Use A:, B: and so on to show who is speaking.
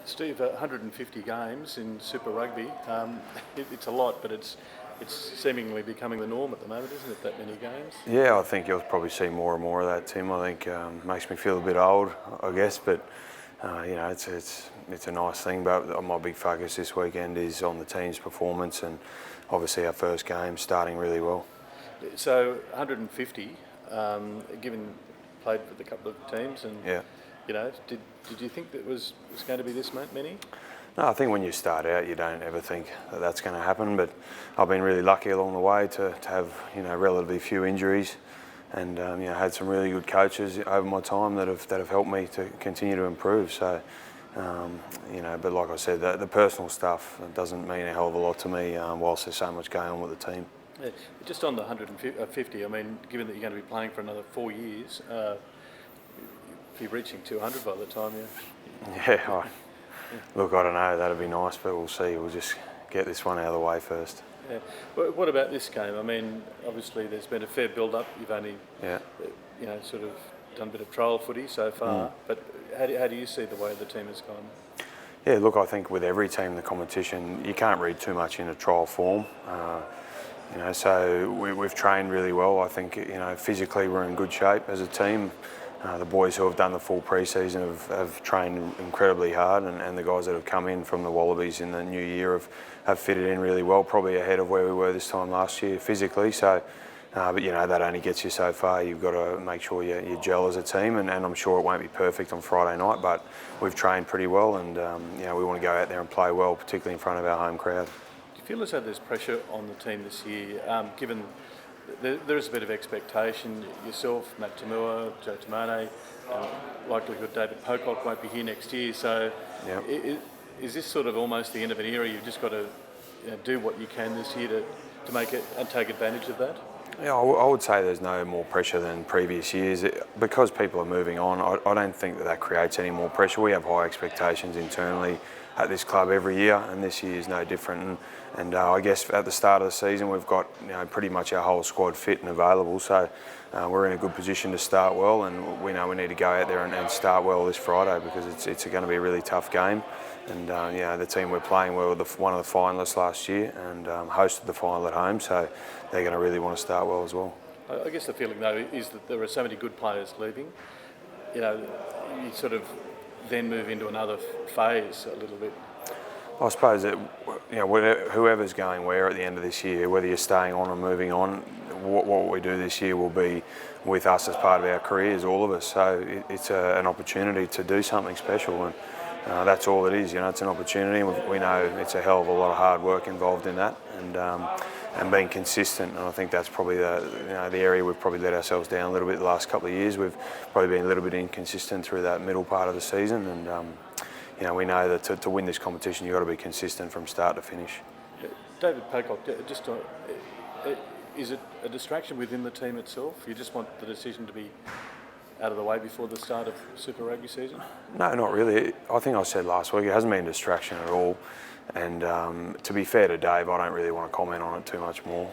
A: Steve, 150 games in Super Rugby. It's a lot, but it's seemingly becoming the norm at the moment, isn't it? That many games.
B: Yeah, I think you'll probably see more and more of that, Tim. I think makes me feel a bit old, I guess, but it's a nice thing. But my big focus this weekend is on the team's performance, and obviously our first game starting really well.
A: So 150, given played with a couple of teams, and
B: yeah.
A: Did you think that was going to be this many?
B: No, I think when you start out, you don't ever think that that's going to happen. But I've been really lucky along the way to have relatively few injuries, and had some really good coaches over my time that have helped me to continue to improve. So, but like I said, the personal stuff doesn't mean a hell of a lot to me whilst there's so much going on with the team.
A: Yeah, just on the 150, I mean, given that you're going to be playing for another 4 years, you're reaching 200 by the time you...
B: Yeah, look, I don't know, that'd be nice, but we'll see. We'll just get this one out of the way first.
A: Yeah. What about this game? I mean, obviously there's been a fair build-up. You've only, sort of done a bit of trial footy so far, but how do you see the way the team has gone?
B: Yeah, look, I think with every team in the competition, you can't read too much into trial form. So we've trained really well. I think, physically we're in good shape as a team. The boys who have done the full pre-season have trained incredibly hard, and the guys that have come in from the Wallabies in the new year have fitted in really well, probably ahead of where we were this time last year physically. So, but that only gets you so far. You've got to make sure you gel as a team, and I'm sure it won't be perfect on Friday night, but we've trained pretty well, and we want to go out there and play well, particularly in front of our home crowd.
A: Do you feel as though there's pressure on the team this year, given there is a bit of expectation? Yourself, Matt Tamua, Joe Tamane, likelihood David Pocock won't be here next year. So, is this sort of almost the end of an era? You've just got to do what you can this year to make it and take advantage of that.
B: Yeah, I would say there's no more pressure than previous years. Because people are moving on, I don't think that creates any more pressure. We have high expectations internally at this club every year, and this year is no different. And I guess at the start of the season, we've got pretty much our whole squad fit and available. So we're in a good position to start well, and we know we need to go out there and start well this Friday, because it's going to be a really tough game. And the team we're playing were one of the finalists last year and hosted the final at home, so they're going to really want to start well as well.
A: I guess the feeling though is that there are so many good players leaving. You sort of then move into another phase a little bit.
B: I suppose that whoever's going where at the end of this year, whether you're staying on or moving on, what we do this year will be with us as part of our careers, all of us. So it's an opportunity to do something special, and that's all it is. It's an opportunity. We know it's a hell of a lot of hard work involved in that, and being consistent. And I think that's probably the area we've probably let ourselves down a little bit the last couple of years. We've probably been a little bit inconsistent through that middle part of the season, and we know that to win this competition, you've got to be consistent from start to finish.
A: David Pocock, is it a distraction within the team itself? You just want the decision to be out of the way before the start of Super Rugby season?
B: No, not really. I think I said last week, it hasn't been a distraction at all. And to be fair to Dave, I don't really want to comment on it too much more.